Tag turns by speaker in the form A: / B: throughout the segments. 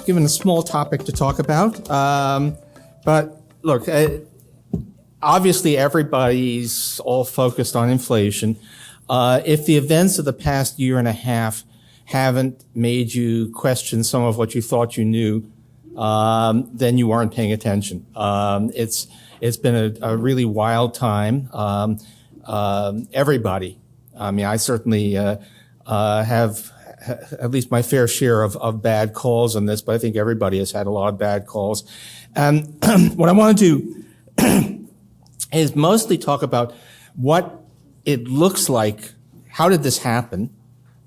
A: given a small topic to talk about. But look, obviously everybody's all focused on inflation. If the events of the past year and a half haven't made you question some of what you thought you knew, then you weren't paying attention. It's been a really wild time. Everybody, I mean, I certainly have at least my fair share of bad calls on this, but I think everybody has had a lot of bad calls. And what I want to do is mostly talk about what it looks like, how did this happen,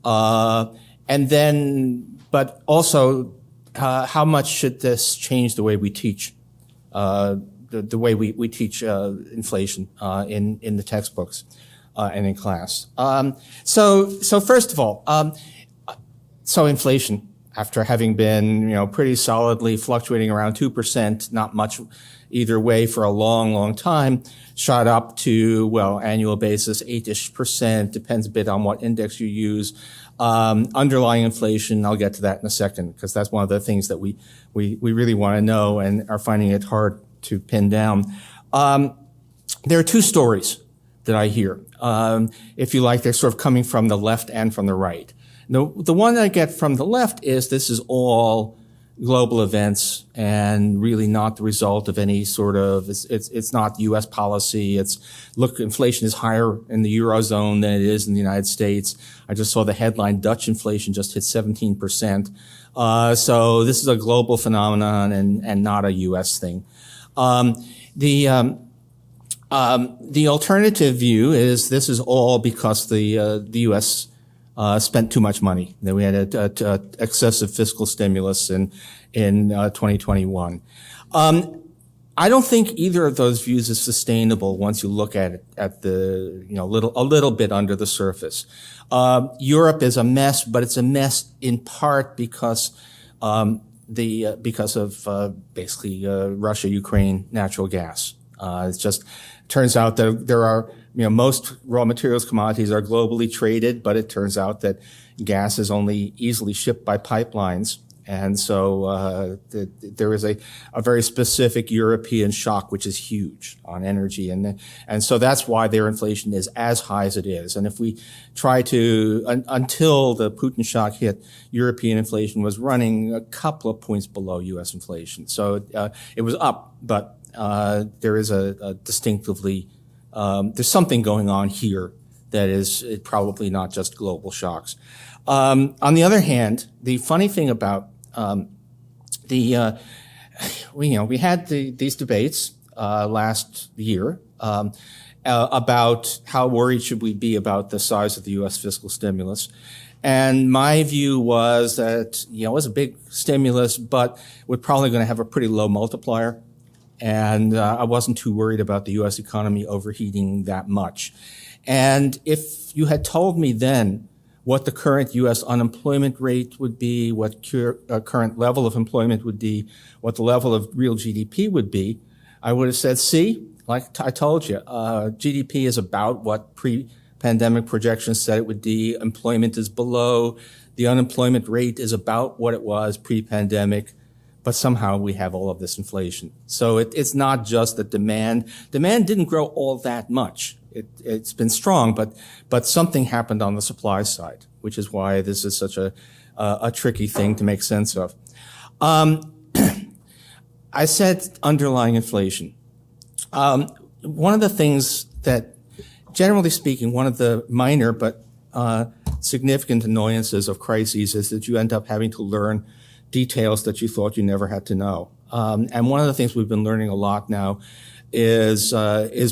A: and then, but also how much should this change the way we teach, the way we teach inflation in the textbooks and in class. So first of all, so inflation, after having been, pretty solidly fluctuating around 2%, not much either way for a long, long time, shot up to, annual basis, 8-ish%, depends a bit on what index you use. Underlying inflation, I'll get to that in a second, because that's one of the things that we really want to know and are finding it hard to pin down. There are two stories that I hear. If you like, they're sort of coming from the left and from the right. The one I get from the left is this is all global events and really not the result of any sort of, it's not U.S. policy. Look, inflation is higher in the Eurozone than it is in the United States. I just saw the headline, Dutch inflation just hit 17%. So this is a global phenomenon and not a U.S. thing. The alternative view is this is all because the U.S. Spent too much money. That we had a excessive fiscal stimulus in 2021. I don't think either of those views is sustainable once you look at it at the a little bit under the surface. Europe is a mess, but it's a mess in part because basically Russia-Ukraine natural gas. It's just turns out that there are most raw materials commodities are globally traded, but it turns out that gas is only easily shipped by pipelines. And so there is a very specific European shock, which is huge on energy. And so that's why their inflation is as high as it is. And if we try to, until the Putin shock hit, European inflation was running a couple of points below U.S. inflation. So it was up, but there is a distinctively there's something going on here that is probably not just global shocks. On the other hand, the funny thing about we had these debates last year about how worried should we be about the size of the U.S. fiscal stimulus. And my view was that, it was a big stimulus, but we're probably going to have a pretty low multiplier. And I wasn't too worried about the U.S. economy overheating that much. And if you had told me then what the current U.S. unemployment rate would be, what current level of employment would be, what the level of real GDP would be, I would have said, see, like I told you, GDP is about what pre-pandemic projections said it would be. Employment is below. The unemployment rate is about what it was pre-pandemic. But somehow we have all of this inflation. So it's not just that demand didn't grow all that much. It's been strong, but something happened on the supply side, which is why this is such a tricky thing to make sense of. I said underlying inflation. One of the things that, generally speaking, one of the minor but significant annoyances of crises is that you end up having to learn details that you thought you never had to know. And one of the things we've been learning a lot now is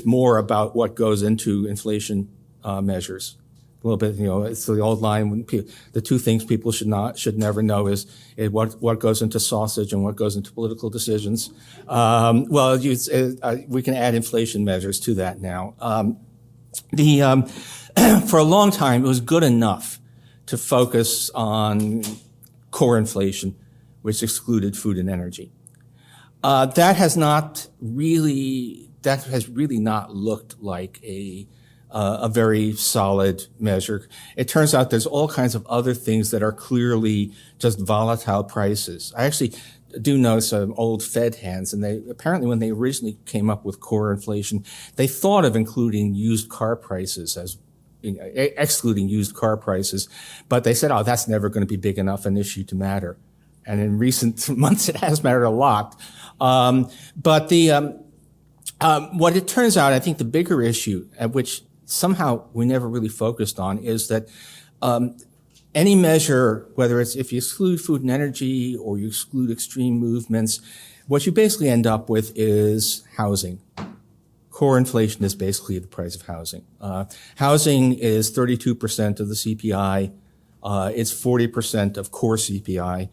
A: more about what goes into inflation measures. A little bit, it's the old line when the two things people should never know is what goes into sausage and what goes into political decisions. We can add inflation measures to that now. For a long time, it was good enough to focus on core inflation, which excluded food and energy. That has really not looked like a a very solid measure. It turns out there's all kinds of other things that are clearly just volatile prices. I actually do know some old Fed hands, and they apparently, when they originally came up with core inflation, they thought of including used car prices as excluding used car prices, but they said, oh, that's never going to be big enough an issue to matter. And in recent months, it has mattered a lot. But what it turns out, I think the bigger issue, at which somehow we never really focused on, is that any measure, whether it's if you exclude food and energy or you exclude extreme movements, what you basically end up with is housing. Core inflation is basically the price of housing. Housing is 32% of the CPI. It's 40% of core CPI.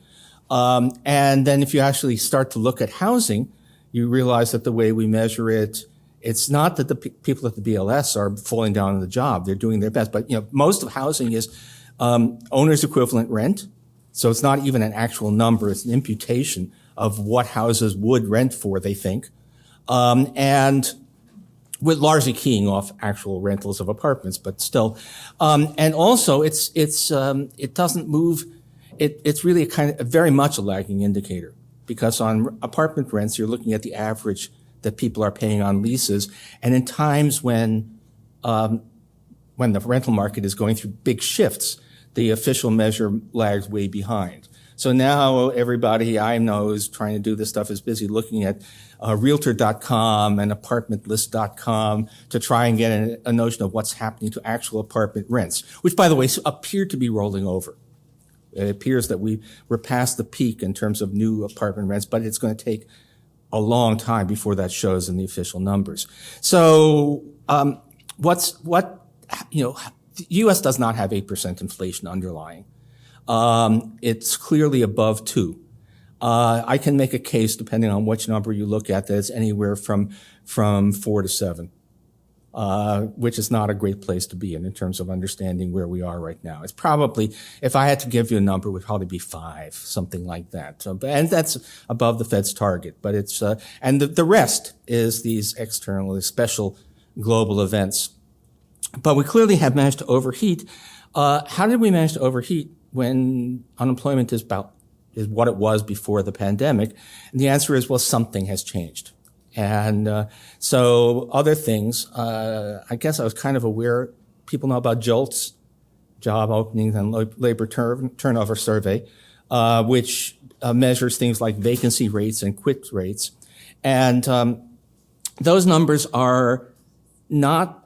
A: And then if you actually start to look at housing, you realize that the way we measure it, it's not that the people at the BLS are falling down on the job. They're doing their best. But, most of housing is owner's equivalent rent. So it's not even an actual number. It's an imputation of what houses would rent for, they think. And with largely keying off actual rentals of apartments, but still. And also it doesn't move. It's really very much a lagging indicator, because on apartment rents, you're looking at the average that people are paying on leases. And in times when the rental market is going through big shifts, the official measure lags way behind. So now everybody I know is trying to do this stuff is busy looking at Realtor.com and ApartmentList.com to try and get a notion of what's happening to actual apartment rents, which, by the way, appear to be rolling over. It appears that we're past the peak in terms of new apartment rents, but it's going to take a long time before that shows in the official numbers. So the U.S. does not have 8% inflation underlying. It's clearly above 2. I can make a case, depending on which number you look at, that it's anywhere from 4 to 7, which is not a great place to be in terms of understanding where we are right now. It's probably, if I had to give you a number, it would probably be 5, something like that. And that's above the Fed's target. But it's and the rest is these external, special global events. But we clearly have managed to overheat. How did we manage to overheat when unemployment is what it was before the pandemic? And the answer is, well, something has changed. And so other things, I guess I was kind of aware, people know about JOLTS, Job Openings and Labor Turnover Survey, which measures things like vacancy rates and quit rates. And those numbers are not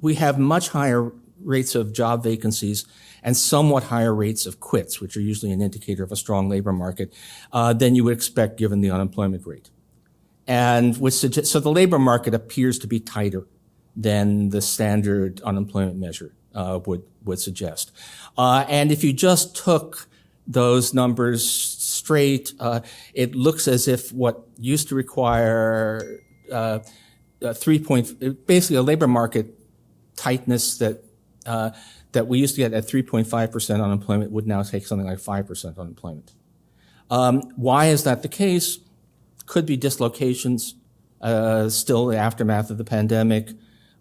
A: we have much higher rates of job vacancies and somewhat higher rates of quits, which are usually an indicator of a strong labor market, than you would expect given the unemployment rate. And so the labor market appears to be tighter than the standard unemployment measure would suggest. And if you just took those numbers straight, it looks as if what used to require basically a labor market tightness that we used to get at 3.5% unemployment would now take something like 5% unemployment. Why is that the case? Could be dislocations, still the aftermath of the pandemic.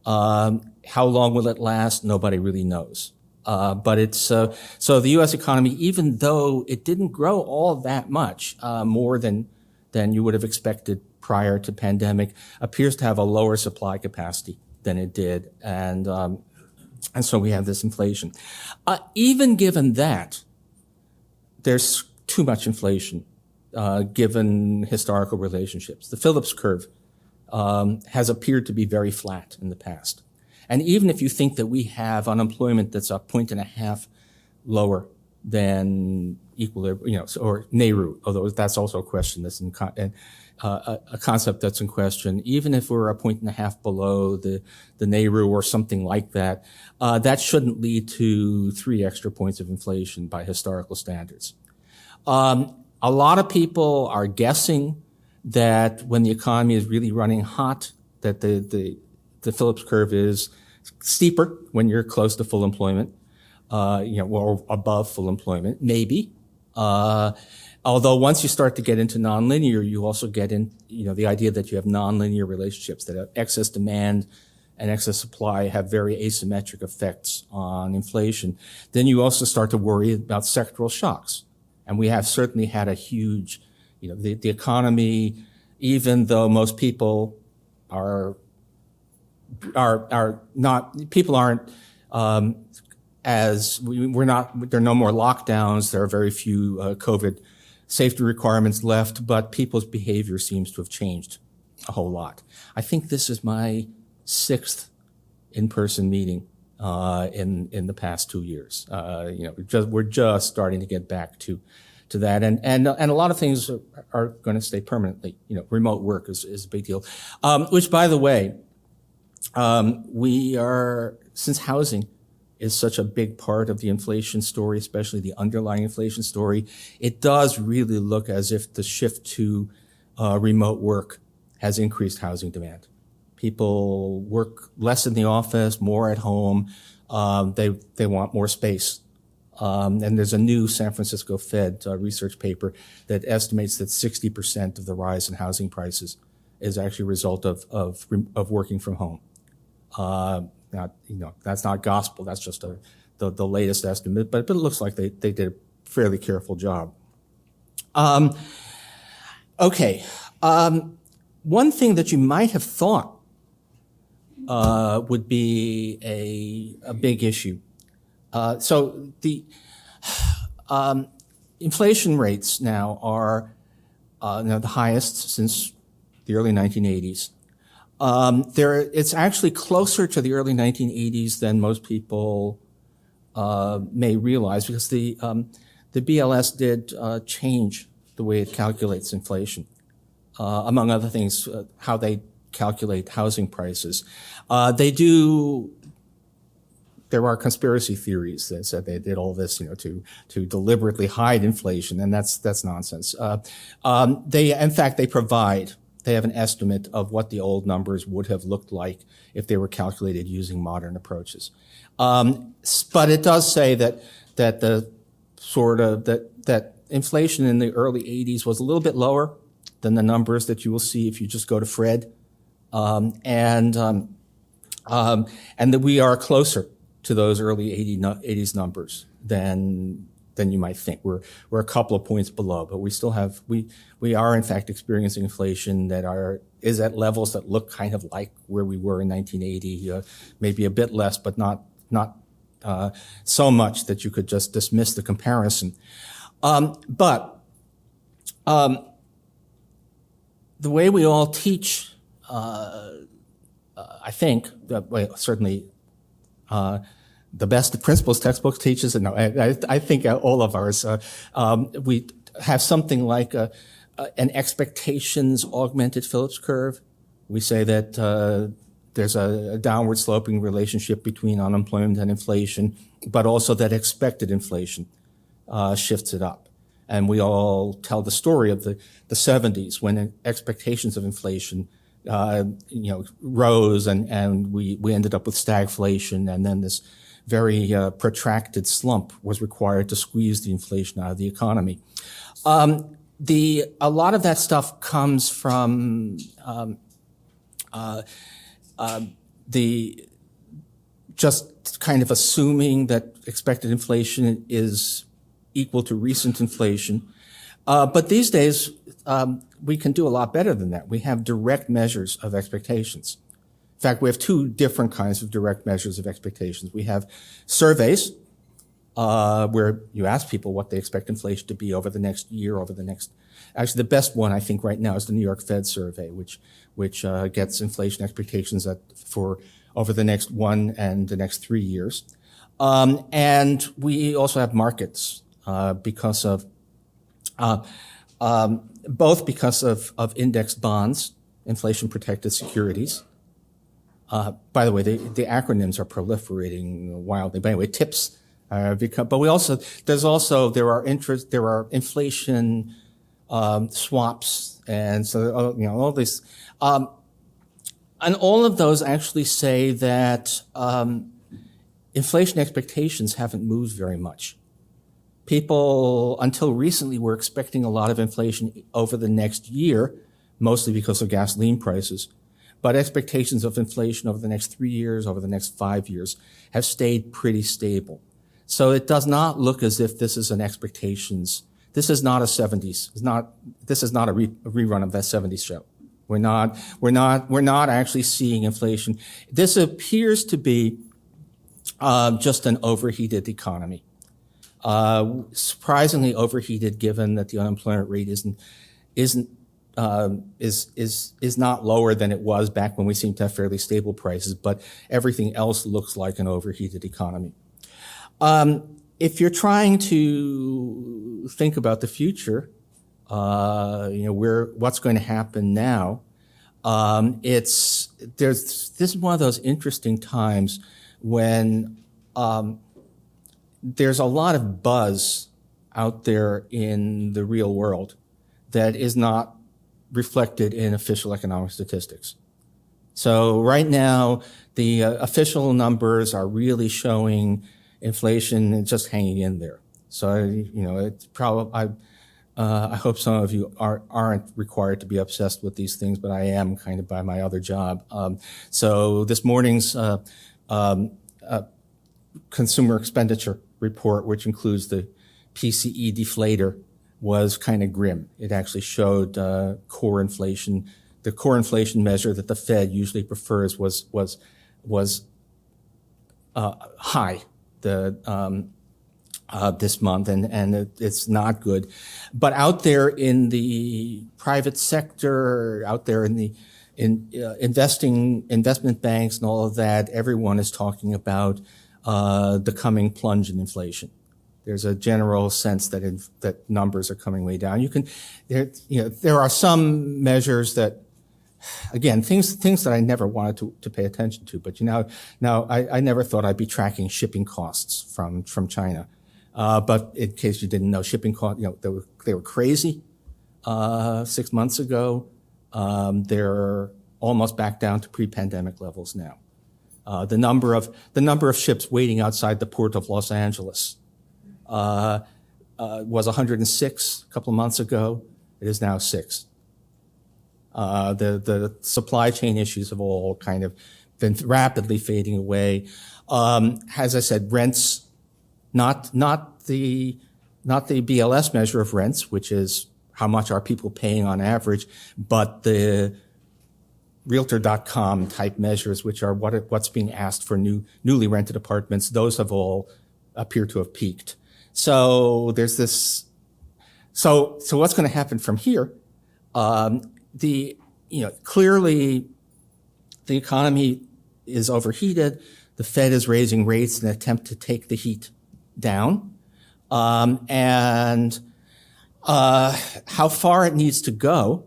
A: How long will it last? Nobody really knows. But it's so the U.S. economy, even though it didn't grow all that much, more than you would have expected prior to pandemic, appears to have a lower supply capacity than it did, and so we have this inflation. Even given that, there's too much inflation, given historical relationships. The Phillips curve has appeared to be very flat in the past. And even if you think that we have unemployment that's a 1.5 lower than equilibrium, or NAIRU, although that's also a question that's a concept that's in question. Even if we're a 1.5 below the NAIRU or something like that, that shouldn't lead to 3 extra points of inflation by historical standards. A lot of people are guessing that when the economy is really running hot, that the Phillips curve is steeper when you're close to full employment, or above full employment, maybe. Although once you start to get into nonlinear, you also get in, the idea that you have nonlinear relationships, that have excess demand and excess supply have very asymmetric effects on inflation, then you also start to worry about sectoral shocks. And we have certainly had a huge, the economy, even though most people are not, people aren't, there are no more lockdowns, there are very few COVID safety requirements left, but people's behavior seems to have changed a whole lot. I think this is my 6th in-person meeting in the past 2 years. We're just starting to get back to that, and a lot of things are going to stay permanently. Remote work is a big deal. Which, by the way, since housing is such a big part of the inflation story, especially the underlying inflation story, it does really look as if the shift to remote work has increased housing demand. People work less in the office, more at home. They want more space. And there's a new San Francisco Fed research paper that estimates that 60% of the rise in housing prices is actually a result of working from home. That's not gospel. That's just the latest estimate, but it looks like they did a fairly careful job. Okay. One thing that you might have thought would be a big issue. So the inflation rates now are the highest since the early 1980s. It's actually closer to the early 1980s than most people may realize, because the BLS did change the way it calculates inflation, among other things, how they calculate housing prices. There are conspiracy theories that said they did all this, to deliberately hide inflation, and that's nonsense. They have an estimate of what the old numbers would have looked like if they were calculated using modern approaches. But it does say that inflation in the early 80s was a little bit lower than the numbers that you will see if you just go to Fred, and that we are closer to those early 80s numbers than you might think. We're a couple of points below, but we are in fact experiencing inflation that is at levels that look kind of like where we were in 1980, maybe a bit less, but not so much that you could just dismiss the comparison. But the way we all teach, I think, certainly the best principles textbooks teaches, and I think all of ours, we have something like an expectations augmented Phillips curve. We say that there's a downward sloping relationship between unemployment and inflation, but also that expected inflation shifts it up. And we all tell the story of the 70s when expectations of inflation rose, and we ended up with stagflation, and then this very protracted slump was required to squeeze the inflation out of the economy. A lot of that stuff comes from just kind of assuming that expected inflation is equal to recent inflation. But these days, we can do a lot better than that. We have direct measures of expectations. In fact, we have two different kinds of direct measures of expectations. We have surveys, where you ask people what they expect inflation to be over the next year, actually the best one I think right now is the New York Fed survey, which gets inflation expectations for over the next 1 and the next 3 years. And we also have markets, because of both because of indexed bonds, inflation protected securities. By the way, the acronyms are proliferating wildly. But anyway, TIPS. But there are inflation swaps, and so all these, and all of those actually say that inflation expectations haven't moved very much. People until recently were expecting a lot of inflation over the next year, mostly because of gasoline prices. but expectations of inflation over the next 3 years, over the next 5 years, have stayed pretty stable. So it does not look as if this is an expectations. This is not a 70s. This is not a rerun of that 70s show. We're not actually seeing inflation. This appears to be just an overheated economy. Surprisingly overheated, given that the unemployment rate is not lower than it was back when we seemed to have fairly stable prices, but everything else looks like an overheated economy. If you're trying to think about the future, what's going to happen now, this is one of those interesting times when there's a lot of buzz out there in the real world that is not reflected in official economic statistics. So right now, the official numbers are really showing inflation just hanging in there. So, it's probably, I hope some of you aren't required to be obsessed with these things, but I am kind of by my other job. So this morning's consumer expenditure report, which includes the PCE deflator, was kind of grim. It actually showed core inflation. The core inflation measure that the Fed usually prefers was high this month, and it's not good. But out there in the private sector, out there in investment banks and all of that, everyone is talking about the coming plunge in inflation. There's a general sense that numbers are coming way down. There are some measures that, again, things that I never wanted to pay attention to, but now I never thought I'd be tracking shipping costs from China. But in case you didn't know, shipping costs, they were crazy 6 months ago. They're almost back down to pre-pandemic levels now. The number of ships waiting outside the port of Los Angeles was 106 a couple of months ago. It is now 6. The supply chain issues have all kind of been rapidly fading away. As I said, rents, not the BLS measure of rents, which is how much are people paying on average, but the Realtor.com type measures, which are what's being asked for newly rented apartments. Those have all appear to have peaked. So there's this. So what's going to happen from here? Clearly the economy is overheated. The Fed is raising rates in an attempt to take the heat down. And how far it needs to go,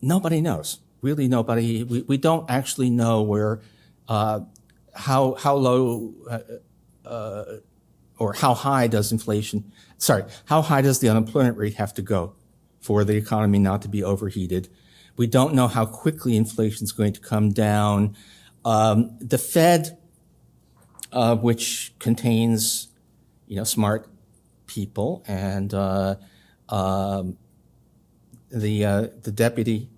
A: nobody knows. Really, nobody. We don't actually know where, how low, or how high does how high does the unemployment rate have to go for the economy not to be overheated? We don't know how quickly inflation is going to come down. The Fed, which contains, smart people, and the deputy,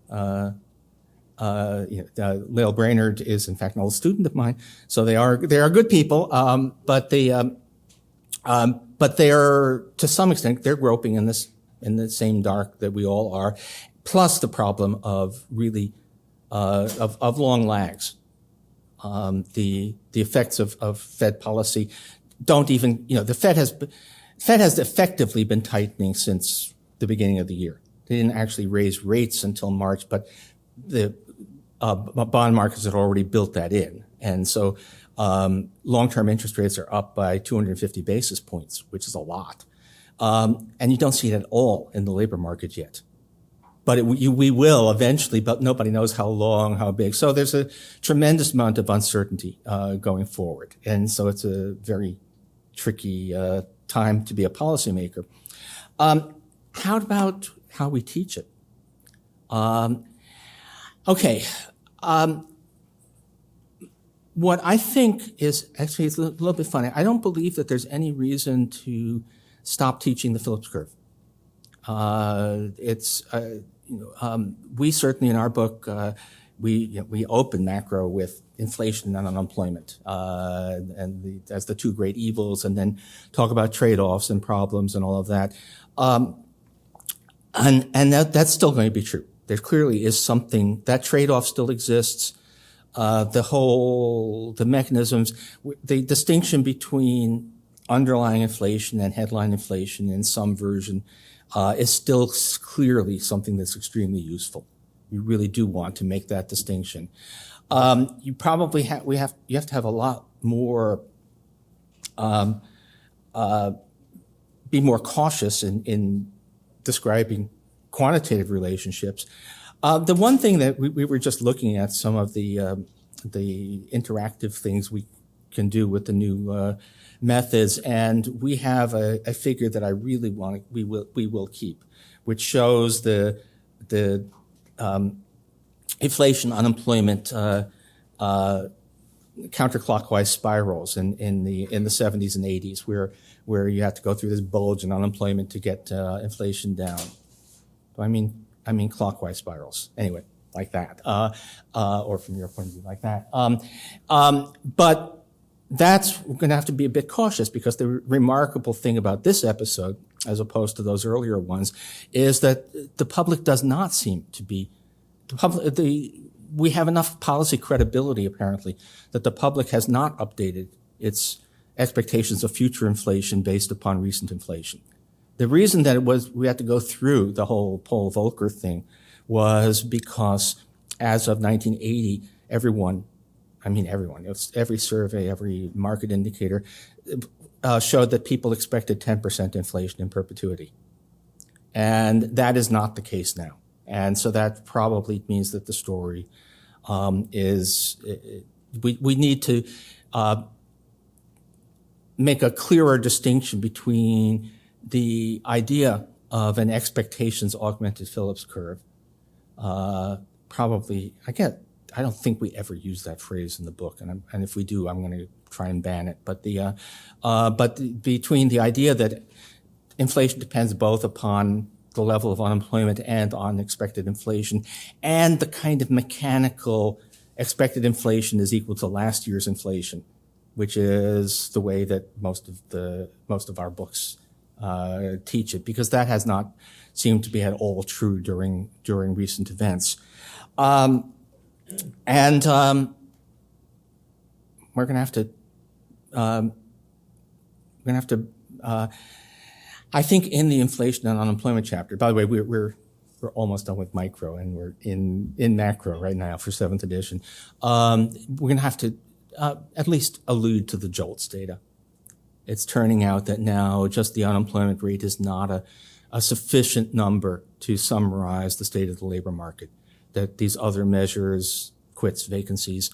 A: Lael Brainerd is in fact an old student of mine, so they are good people, but they are, to some extent, they're groping in the same dark that we all are, plus the problem of really of long lags. The effects of Fed policy don't even, the Fed has effectively been tightening since the beginning of the year. They didn't actually raise rates until March, but the bond markets had already built that in. And so long-term interest rates are up by 250 basis points, which is a lot. And you don't see it at all in the labor market yet. But we will eventually, but nobody knows how long, how big. So there's a tremendous amount of uncertainty going forward. And so it's a very tricky time to be a policymaker. How about how we teach it? What I think is, actually, it's a little bit funny. I don't believe that there's any reason to stop teaching the Phillips curve. we certainly in our book, we open macro with inflation and unemployment as the two great evils, and then talk about trade-offs and problems and all of that. And that's still going to be true. There clearly is something, that trade-off still exists. The mechanisms, the distinction between underlying inflation and headline inflation in some version is still clearly something that's extremely useful. You really do want to make that distinction. You probably you have to have a lot more, be more cautious in describing quantitative relationships. The one thing that we were just looking at some of the interactive things we can do with the new methods, and we have a figure that I really want we will keep, which shows the inflation unemployment counterclockwise spirals in the 70s and 80s, where you have to go through this bulge in unemployment to get inflation down. I mean clockwise spirals. Anyway, like that, or from your point of view, like that. But we're going to have to be a bit cautious, because the remarkable thing about this episode, as opposed to those earlier ones, is that the public does not seem to be we have enough policy credibility, apparently, that the public has not updated its expectations of future inflation based upon recent inflation. The reason that we had to go through the whole Paul Volcker thing was because as of 1980, every survey, every market indicator showed that people expected 10% inflation in perpetuity. And that is not the case now. And so that probably means that the story we need to make a clearer distinction between the idea of an expectations augmented Phillips curve. I don't think we ever use that phrase in the book, and if we do, I'm going to try and ban it. But between the idea that inflation depends both upon the level of unemployment and on expected inflation, and the kind of mechanical expected inflation is equal to last year's inflation, which is the way that most of our books teach it, because that has not seemed to be at all true during recent events. We're going to have to I think in the inflation and unemployment chapter, by the way, we're almost done with micro, and we're in macro right now for 7th edition. We're going to have to at least allude to the JOLTS data. It's turning out that now just the unemployment rate is not a sufficient number to summarize the state of the labor market, that these other measures, quits, vacancies,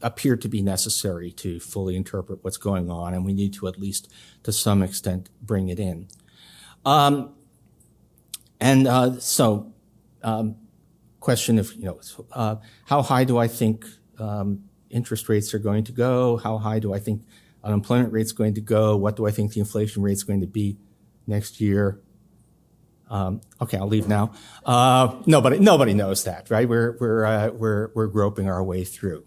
A: appear to be necessary to fully interpret what's going on, and we need to, at least to some extent, bring it in. Question of, how high do I think interest rates are going to go? How high do I think unemployment rate's going to go? What do I think the inflation rate's going to be next year? Okay, I'll leave now. Nobody knows that, right? We're groping our way through.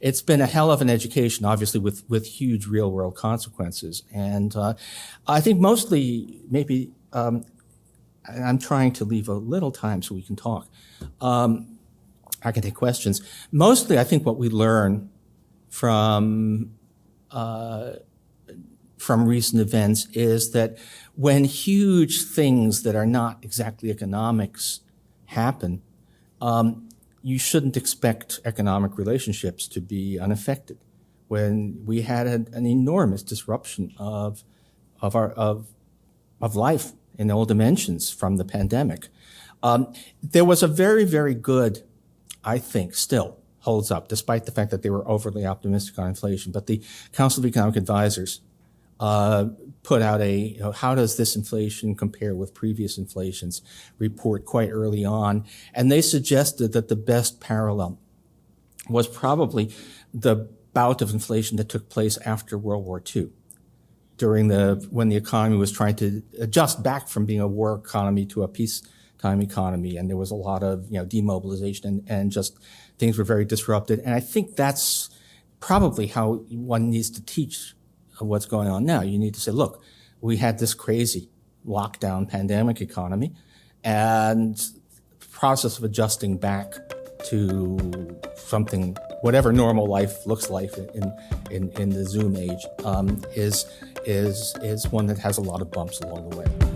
A: It's been a hell of an education, obviously, with huge real world consequences. And I think mostly, maybe, I'm trying to leave a little time so we can talk. I can take questions. Mostly, I think what we learn from recent events is that when huge things that are not exactly economics happen, you shouldn't expect economic relationships to be unaffected. When we had an enormous disruption of life in all dimensions from the pandemic, there was a very, very good, I think, still holds up, despite the fact that they were overly optimistic on inflation. But the Council of Economic Advisors put out how does this inflation compare with previous inflations report quite early on. And they suggested that the best parallel was probably the bout of inflation that took place after World War II, when the economy was trying to adjust back from being a war economy to a peace time economy, and there was a lot of demobilization, and just things were very disrupted. And I think that's probably how one needs to teach what's going on now. You need to say, look, we had this crazy lockdown pandemic economy, and the process of adjusting back to something, whatever normal life looks like in the Zoom age, is one that has a lot of bumps along the way.